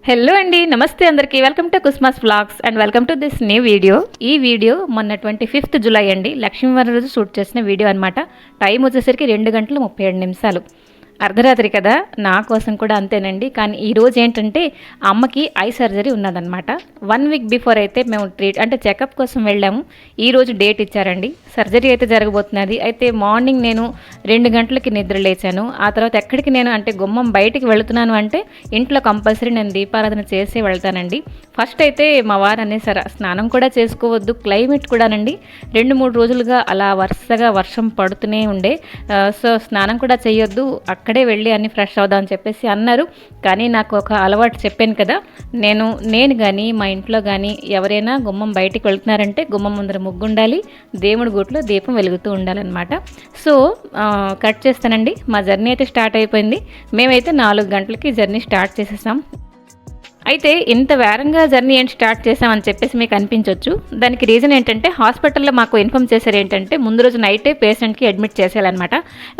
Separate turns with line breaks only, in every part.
Hello అండి, నమస్తే అందరికీ. Welcome to కుస్మాస్ vlogs and welcome to this new video. ఈ వీడియో మొన్న 25th జులై అండి, లక్ష్మీవారం రోజు షూట్ చేసిన వీడియో అనమాట. టైం వచ్చేసరికి 2 గంటల 37 నిమిషాలు. అర్ధరాత్రి కదా, నా కోసం కూడా అంతేనండి. కానీ ఈరోజు ఏంటంటే అమ్మకి ఐ సర్జరీ ఉన్నదనమాట. 1 వీక్ బిఫోర్ అయితే మేము చెకప్ కోసం వెళ్ళాము. ఈరోజు డేట్ ఇచ్చారండి. సర్జరీ అయితే జరగబోతున్నది. అయితే మార్నింగ్ నేను 2 గంటలకి నిద్ర లేచాను. ఆ తర్వాత ఎక్కడికి నేను గుమ్మం బయటికి వెళుతున్నాను అంటే ఇంట్లో కంపల్సరీ నేను దీపారాధన చేసి వెళ్తానండి. ఫస్ట్ అయితే మా వారు అనేసారు, స్నానం కూడా చేసుకోవద్దు, క్లైమేట్ కూడానండి 2-3 రోజులుగా అలా వరుసగా వర్షం పడుతూనే ఉండే, సో స్నానం కూడా చేయొద్దు, అక్కడే వెళ్ళి అన్ని ఫ్రెష్ అవుదామని చెప్పేసి అన్నారు. కానీ నాకు ఒక అలవాటు చెప్పాను కదా, నేను కానీ మా ఇంట్లో కానీ ఎవరైనా గుమ్మం బయటికి వెళ్తున్నారంటే గుమ్మం ముందర ముగ్గు ఉండాలి, దేవుడి గుట్లో దీపం వెలుగుతూ ఉండాలన్నమాట. సో కట్ చేస్తానండి. మా జర్నీ అయితే స్టార్ట్ అయిపోయింది. మేమైతే 4 గంటలకి జర్నీ స్టార్ట్ చేసేసాం. అయితే ఇంత వేరంగా జర్నీ ఏంటి స్టార్ట్ చేసామని చెప్పేసి మీకు అనిపించవచ్చు. దానికి రీజన్ ఏంటంటే హాస్పిటల్లో మాకు ఇన్ఫామ్ చేశారు ఏంటంటే ముందు రోజు నైటే పేషెంట్కి అడ్మిట్ చేసేయాలన్నమాట.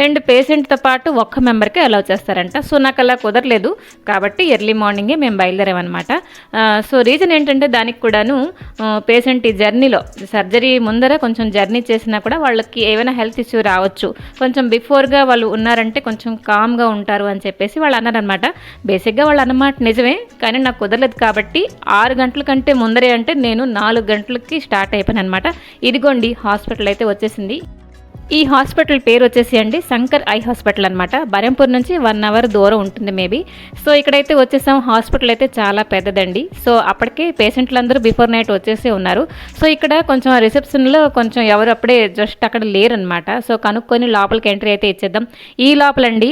అండ్ పేషెంట్తో పాటు ఒక్క మెంబర్కే అలౌ చేస్తారంట. సో నాకు అలా కుదరలేదు కాబట్టి ఎర్లీ మార్నింగే మేము బయలుదేరామన్నమాట. సో రీజన్ ఏంటంటే దానికి కూడాను పేషెంట్ ఈ జర్నీలో సర్జరీ ముందర కొంచెం జర్నీ చేసినా కూడా వాళ్ళకి ఏమైనా హెల్త్ ఇష్యూ రావచ్చు, కొంచెం బిఫోర్గా వాళ్ళు ఉన్నారంటే కొంచెం కామ్గా ఉంటారు అని చెప్పేసి వాళ్ళు అన్నారనమాట. బేసిక్గా వాళ్ళు అన్నమాట నిజమే, కానీ నాకు కుదరలేదు కాబట్టి 6 గంటల కంటే ముందరే అంటే నేను 4 గంటలకి స్టార్ట్ అయిపోయాను అనమాట. ఇదిగోండి హాస్పిటల్ అయితే వచ్చేసింది. ఈ హాస్పిటల్ పేరు వచ్చేసి అండి శంకర్ ఐ హాస్పిటల్ అనమాట. బరంపూర్ నుంచి 1 అవర్ దూరం ఉంటుంది మేబీ. సో ఇక్కడైతే వచ్చేసాం. హాస్పిటల్ అయితే చాలా పెద్దదండి. సో అప్పటికే పేషెంట్లందరూ బిఫోర్ నైట్ వచ్చేసి ఉన్నారు. సో ఇక్కడ కొంచెం రిసెప్షన్లో కొంచెం ఎవరు అప్పుడే జస్ట్ అక్కడ లేరనమాట. సో కనుక్కొని లోపలికి ఎంట్రీ అయితే ఇచ్చేద్దాం. ఈ లోపలండి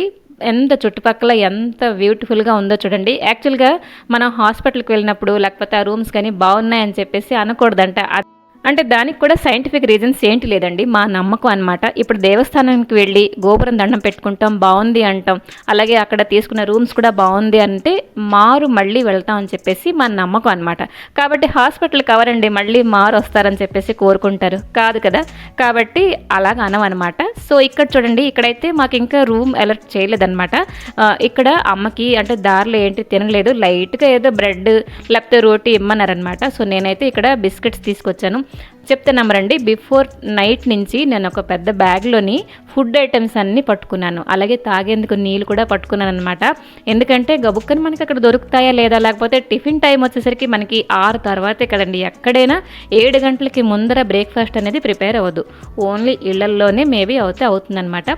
ఎంత చుట్టుపక్కల ఎంత బ్యూటిఫుల్గా ఉందో చూడండి. యాక్చువల్గా మనం హాస్పిటల్కి వెళ్ళినప్పుడు లేకపోతే ఆ రూమ్స్ కానీ బాగున్నాయని చెప్పేసి అనకూడదంట. అంటే దానికి కూడా సైంటిఫిక్ రీజన్స్ ఏంటి లేదండి, మా నమ్మకం అనమాట. ఇప్పుడు దేవస్థానానికి వెళ్ళి గోపురం దండం పెట్టుకుంటాం, బాగుంది అంటాం, అలాగే అక్కడ తీసుకున్న రూమ్స్ కూడా బాగుంది అంటే మళ్ళీ వెళ్తాం అని చెప్పేసి మా నమ్మకం అనమాట. కాబట్టి హాస్పిటల్ కవరండి మళ్ళీ వస్తారని చెప్పేసి కోరుకుంటారు కాదు కదా, కాబట్టి అలాగ అనమనమాట. సో ఇక్కడ చూడండి, ఇక్కడైతే మాకు ఇంకా రూమ్ అలర్ట్ చేయలేదన్నమాట. ఇక్కడ అమ్మకి దారిలో ఏంటి తినలేదు, లైట్గా ఏదో బ్రెడ్ లేకపోతే రోటీ ఇమ్మన్నారనమాట. సో నేనైతే ఇక్కడ బిస్కెట్స్ తీసుకొచ్చాను. చెప్తున్నామరండి, బిఫోర్ నైట్ నుంచి నేను ఒక పెద్ద బ్యాగ్లోని ఫుడ్ ఐటమ్స్ అన్నీ పట్టుకున్నాను, అలాగే తాగేందుకు నీళ్ళు కూడా పట్టుకున్నాను అనమాట. ఎందుకంటే గబుక్కని మనకి అక్కడ దొరుకుతాయా లేదా, లేకపోతే టిఫిన్ టైం వచ్చేసరికి మనకి 6 తర్వాతే కదండి. ఎక్కడైనా 7 గంటలకి ముందర బ్రేక్ఫాస్ట్ అనేది ప్రిపేర్ అవ్వదు, ఓన్లీ ఇళ్లల్లోనే మేబీ అవుతుందన్నమాట.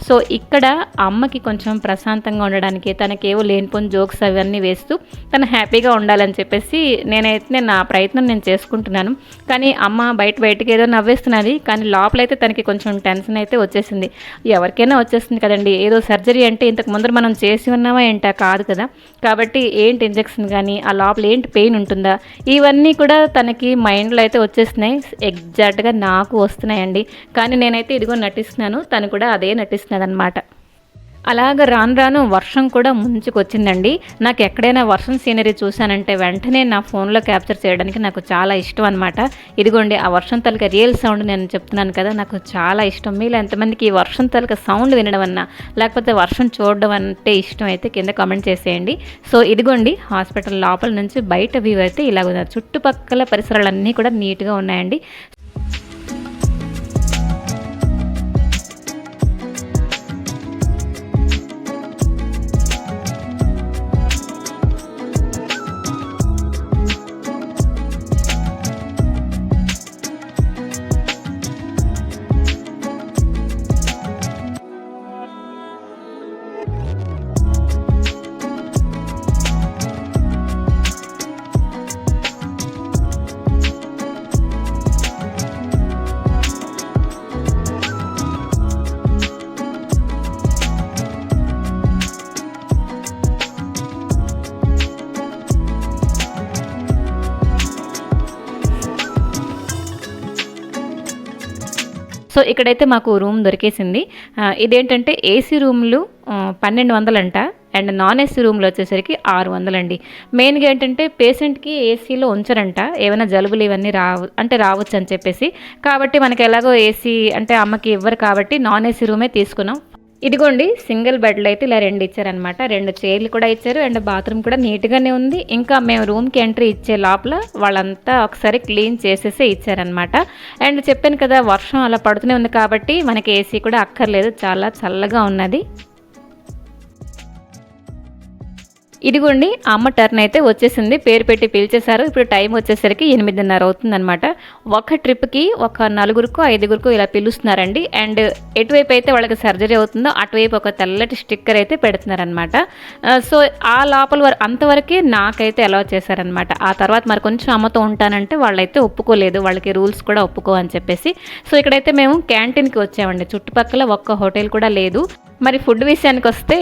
సో ఇక్కడ అమ్మకి కొంచెం ప్రశాంతంగా ఉండడానికి తనకేవో లేనిపోని జోక్స్ అవన్నీ వేస్తూ తను హ్యాపీగా ఉండాలని చెప్పేసి నేనైతే నా ప్రయత్నం నేను చేసుకుంటున్నాను. కానీ అమ్మ బయటకి ఏదో నవ్వేస్తున్నది, కానీ లోపలైతే తనకి కొంచెం టెన్షన్ అయితే వచ్చేసింది. ఎవరికైనా వచ్చేస్తుంది కదండి, ఏదో సర్జరీ అంటే ఇంతకు ముందర మనం చేసి ఉన్నామా ఏంటా కాదు కదా, కాబట్టి ఏంటి ఇంజెక్షన్ కానీ ఆ లోపల ఏంటి పెయిన్ ఉంటుందా, ఇవన్నీ కూడా తనకి మైండ్లో అయితే వచ్చేస్తున్నాయి. ఎగ్జాక్ట్గా నాకు వస్తున్నాయండి. కానీ నేనైతే ఇదిగో నటిస్తున్నాను, తను కూడా అదే నటిస్తున్నది అనమాట. అలాగ రాను వర్షం కూడా ముంచుకొచ్చిందండి. నాకు ఎక్కడైనా వర్షం సీనరీ చూశానంటే వెంటనే నా ఫోన్లో క్యాప్చర్ చేయడానికి నాకు చాలా ఇష్టం అనమాట. ఇదిగోండి ఆ వర్షం తలక రియల్ సౌండ్ నేను చెప్తున్నాను కదా, నాకు చాలా ఇష్టం. మీలో ఎంతమందికి ఈ వర్షం తలక సౌండ్ వినడం అన్నా లేకపోతే వర్షం చూడడం అంటే ఇష్టం అయితే కింద కామెంట్ చేసేయండి. సో ఇదిగోండి హాస్పిటల్ లోపల నుంచి బయట వ్యూ అయితే ఇలాగ ఉన్నారు. చుట్టుపక్కల పరిసరాలన్నీ కూడా నీట్గా ఉన్నాయండి. సో ఇక్కడైతే మాకు రూమ్ దొరికేసింది. ఇదేంటంటే ఏసీ రూమ్లు 1200 అంట, అండ్ నాన్ ఏసీ రూమ్లో వచ్చేసరికి 600 అండి. మెయిన్గా ఏంటంటే పేషెంట్కి ఏసీలో ఉంచరంట, ఏమైనా జలుబులు ఇవన్నీ రావచ్చు అని చెప్పేసి. కాబట్టి మనకి ఎలాగో ఏసీ అమ్మకి ఇవ్వరు కాబట్టి నాన్ ఏసీ రూమే తీసుకున్నాం. ఇదిగోండి సింగిల్ బెడ్లు అయితే ఇలా 2 ఇచ్చారనమాట. 2 చైర్లు కూడా ఇచ్చారు అండ్ బాత్రూమ్ కూడా నీట్గానే ఉంది. ఇంకా మేము రూమ్కి ఎంట్రీ ఇచ్చే లోపల వాళ్ళంతా ఒకసారి క్లీన్ చేసేసి ఇచ్చారనమాట. అండ్ చెప్పాను కదా వర్షం అలా పడుతూనే ఉంది కాబట్టి మనకి ఏసీ కూడా అక్కర్లేదు, చాలా చల్లగా ఉన్నది. ఇదిగోండి అమ్మ టర్న్ అయితే వచ్చేసింది, పేరు పెట్టి పిలిచేశారు. ఇప్పుడు టైం వచ్చేసరికి 8:30 అవుతుందన్నమాట. ఒక ట్రిప్కి ఒక 4గురికో 5గురికో ఇలా పిలుస్తున్నారండి. అండ్ ఎటువైపు అయితే వాళ్ళకి సర్జరీ అవుతుందో అటువైపు ఒక తెల్లటి స్టిక్కర్ అయితే పెడుతున్నారనమాట. సో ఆ లోపల అంతవరకే నాకైతే అలౌ చేశారనమాట. ఆ తర్వాత మరి కొంచెం అమ్మతో ఉంటానంటే వాళ్ళైతే ఒప్పుకోలేదు, వాళ్ళకి రూల్స్ కూడా ఒప్పుకో అని చెప్పేసి. సో ఇక్కడైతే మేము క్యాంటీన్కి వచ్చామండి. చుట్టుపక్కల ఒక్క హోటల్ కూడా లేదు. మరి ఫుడ్ విషయానికి వస్తే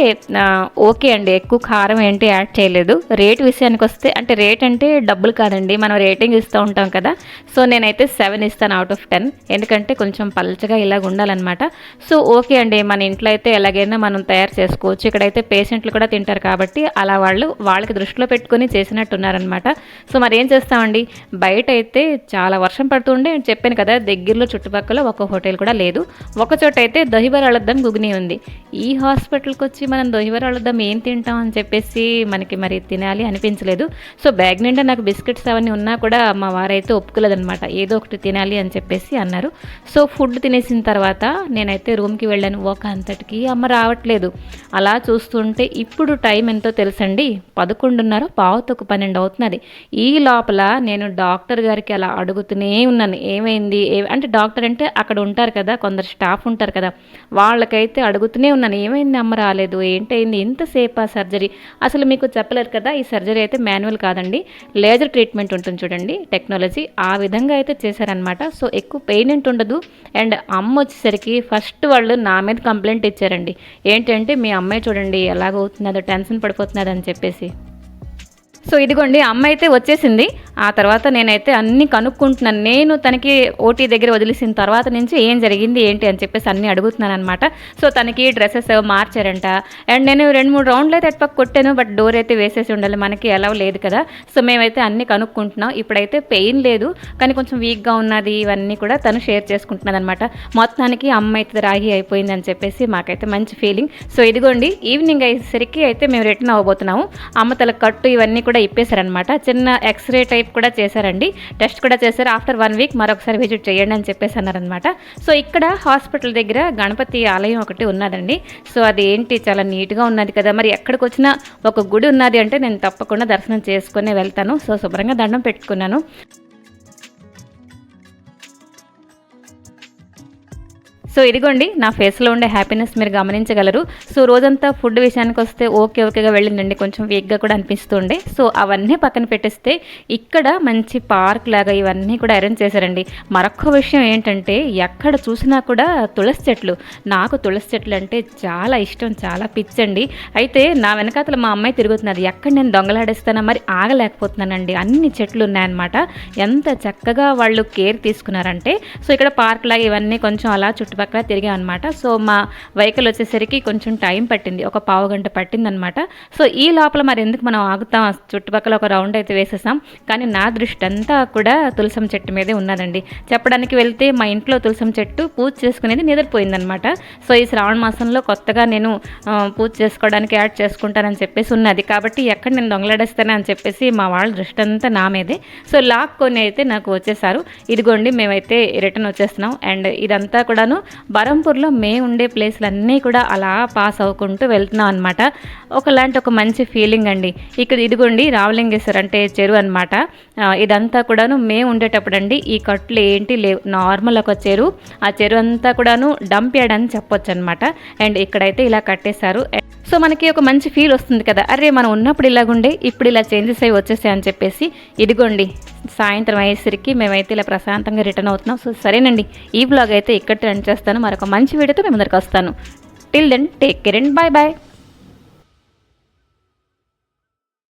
ఓకే అండి, ఎక్కువ కారం ఏంటి యాడ్ చేయలేదు. రేట్ విషయానికి వస్తే అంటే రేట్ అంటే డబ్బులు కాదండి, మనం రేటింగ్ ఇస్తూ ఉంటాం కదా. సో నేనైతే 7 ఇస్తాను అవుట్ ఆఫ్ 10, ఎందుకంటే కొంచెం పల్చగా ఇలాగ ఉండాలన్నమాట. సో ఓకే అండి, మన ఇంట్లో అయితే ఎలాగైనా మనం తయారు చేసుకోవచ్చు. ఇక్కడైతే పేషెంట్లు కూడా తింటారు కాబట్టి అలా వాళ్ళకి దృష్టిలో పెట్టుకొని చేసినట్టున్నారనమాట. సో మరి ఏం చేస్తామండి, బయట అయితే చాలా వర్షం పడుతుండే. చెప్పాను కదా దగ్గరలో చుట్టుపక్కల ఒక హోటల్ కూడా లేదు. ఒక చోట అయితే దహిబర్ అళద్దం గుగ్ని ఉంది. ఈ హాస్పిటల్కి వచ్చి మనం దహిబర్ అళద్దం ఏం తింటాం అని చెప్పేసి మనకి మరి తినాలి అనిపించలేదు. సో బ్యాగ్ నిండా నాకు బిస్కెట్స్ అవన్నీ ఉన్నా కూడా మా వారైతే ఒప్పుకోలేదనమాట, ఏదో ఒకటి తినాలి అని చెప్పేసి అన్నారు. సో ఫుడ్ తినేసిన తర్వాత నేనైతే రూమ్కి వెళ్ళాను. ఒక అంతటికి అమ్మ రావట్లేదు. అలా చూస్తుంటే ఇప్పుడు టైం ఎంతో తెలుసండి, 11:30 పావుతకు 12 అవుతున్నది. ఈ లోపల నేను డాక్టర్ గారికి అలా అడుగుతూనే ఉన్నాను, ఏమైంది అంటే డాక్టర్ అంటే అక్కడ ఉంటారు కదా, కొందరు స్టాఫ్ ఉంటారు కదా, వాళ్ళకైతే అడుగుతూనే ఉన్నాను, ఏమైంది అమ్మ రాలేదు, ఏంటైంది ఇంతసేపు ఆ సర్జరీ. అసలు మీకు చెప్పలేదు కదా, ఈ సర్జరీ అయితే మాన్యువల్ కాదండి, లేజర్ ట్రీట్మెంట్ ఉంటుంది చూడండి, టెక్నాలజీ, ఆ విధంగా అయితే చేశారనమాట. సో ఎక్కువ పెయిన్ ఏంటి ఉండదు. అండ్ అమ్మ వచ్చేసరికి ఫస్ట్ వాళ్ళు నా మీద కంప్లైంట్ ఇచ్చారండి, ఏంటంటే మీ అమ్మాయి చూడండి ఎలాగవుతున్నదో, టెన్షన్ పడిపోతున్నది అని చెప్పేసి. సో ఇదిగోండి అమ్మ అయితే వచ్చేసింది. ఆ తర్వాత నేనైతే అన్నీ కనుక్కుంటున్నాను. నేను తనకి ఓటీ దగ్గర వదిలేసిన తర్వాత నుంచి ఏం జరిగింది ఏంటి అని చెప్పేసి అన్నీ అడుగుతున్నాను అనమాట. సో తనకి డ్రెస్సెస్ మార్చారంట. అండ్ నేను 2-3 రౌండ్లు అయితే అటుపక్క కొట్టాను, బట్ డోర్ అయితే వేసేసి ఉండాలి, మనకి ఎలా లేదు కదా. సో మేమైతే అన్నీ కనుక్కుంటున్నాం. ఇప్పుడైతే పెయిన్ లేదు, కానీ కొంచెం వీక్గా ఉన్నది, ఇవన్నీ కూడా తను షేర్ చేసుకుంటున్నది అనమాట. మొత్తానికి అమ్మ అయితే రాహి అయిపోయింది అని చెప్పేసి మాకైతే మంచి ఫీలింగ్. సో ఇదిగోండి ఈవినింగ్ అయ్యేసరికి అయితే మేము రిటర్న్ అవ్వబోతున్నాము. అమ్మ తల కట్టు ఇవన్నీ కూడా ఇప్పేశారనమాట. చిన్న ఎక్స్రే టైప్ కూడా చేశారండి, టెస్ట్ కూడా చేశారు. ఆఫ్టర్ 1 వీక్ మరొకసారి విజిట్ చేయండి అని చెప్పేసి అన్నారనమాట. సో ఇక్కడ హాస్పిటల్ దగ్గర గణపతి ఆలయం ఒకటి ఉన్నదండి. సో అది ఏంటి చాలా నీట్గా ఉన్నది కదా. మరి ఎక్కడికి వచ్చినా ఒక గుడి ఉన్నది అంటే నేను తప్పకుండా దర్శనం చేసుకుని వెళ్తాను. సో శుభ్రంగా దండం పెట్టుకున్నాను. సో ఇదిగోండి నా ఫేస్లో ఉండే హ్యాపీనెస్ మీరు గమనించగలరు. సో రోజంతా ఫుడ్ విషయానికి వస్తే ఓకేగా వెళ్ళిందండి, కొంచెం వీక్గా కూడా అనిపిస్తుండే. సో అవన్నీ పక్కన పెట్టేస్తే ఇక్కడ మంచి పార్క్ లాగా ఇవన్నీ కూడా అరేంజ్ చేశారండి. మరొక విషయం ఏంటంటే ఎక్కడ చూసినా కూడా తులసి చెట్లు. నాకు తులసి చెట్లు అంటే చాలా ఇష్టం, చాలా పిచ్చండి. అయితే నా వెనకాతల మా అమ్మాయి తిరుగుతున్నది, ఎక్కడ నేను దొంగలాడేస్తానా మరి ఆగలేకపోతున్నానండి. అన్ని చెట్లు ఉన్నాయన్నమాట. ఎంత చక్కగా వాళ్ళు కేర్ తీసుకున్నారంటే. సో ఇక్కడ పార్క్ లాగా ఇవన్నీ కొంచెం అలా చుట్టుపక్కల తిరిగాం అనమాట. సో మా వెహికల్ వచ్చేసరికి కొంచెం టైం పట్టింది, ఒక 1/2 గంట పట్టిందనమాట. సో ఈ లోపల మరి ఎందుకు మనం ఆగుతాం, చుట్టుపక్కల ఒక రౌండ్ అయితే వేసేసాం. కానీ నా దృష్టి అంతా కూడా తులసం చెట్టు మీదే ఉన్నదండి. చెప్పడానికి వెళ్తే మా ఇంట్లో తులసం చెట్టు పూజ చేసుకునేది నిద్రపోయిందనమాట. సో ఈ శ్రావణ మాసంలో కొత్తగా నేను పూజ చేసుకోవడానికి యాడ్ చేసుకుంటానని చెప్పేసి ఉన్నది కాబట్టి ఎక్కడ నేను దొంగలాడేస్తానే అని చెప్పేసి మా వాళ్ళ దృష్టి అంతా నా మీదే. సో లాక్కొని అయితే నాకు వచ్చేసారు. ఇదిగోండి మేమైతే రిటర్న్ వచ్చేస్తున్నాం. అండ్ ఇదంతా కూడాను బరంపూర్లో మేము ఉండే ప్లేస్లన్నీ కూడా అలా పాస్ అవ్వకుంటూ వెళ్తున్నాం అనమాట. ఒకలాంటి ఒక మంచి ఫీలింగ్ అండి. ఇక్కడ ఇదిగోండి రావలింగేశ్వర్ అంటే చెరువు అనమాట. ఇదంతా కూడాను మేము ఉండేటప్పుడు అండి ఈ కట్లు ఏంటి లేవు, నార్మల్ ఒక చెరువు. ఆ చెరువు అంతా కూడాను డంప్ యార్డ్ అని చెప్పొచ్చు అనమాట. అండ్ ఇక్కడైతే ఇలా కట్టేశారు. సో మనకి ఒక మంచి ఫీల్ వస్తుంది కదా, అరే మనం ఉన్నప్పుడు ఇలాగుండే ఇప్పుడు ఇలా చేంజెస్ అయ్యి వచ్చేసాయి అని చెప్పేసి. ఇదిగోండి సాయంత్రం అయ్యేసరికి మేమైతే ఇలా ప్రశాంతంగా రిటర్న్ అవుతున్నాం. సో సరేనండి, ఈ బ్లాగ్ అయితే ఇక్కడ రన్ చేస్తాను. మరొక మంచి వీడియోతో మేము ముందరికి వస్తాను. Till then take care and bye bye.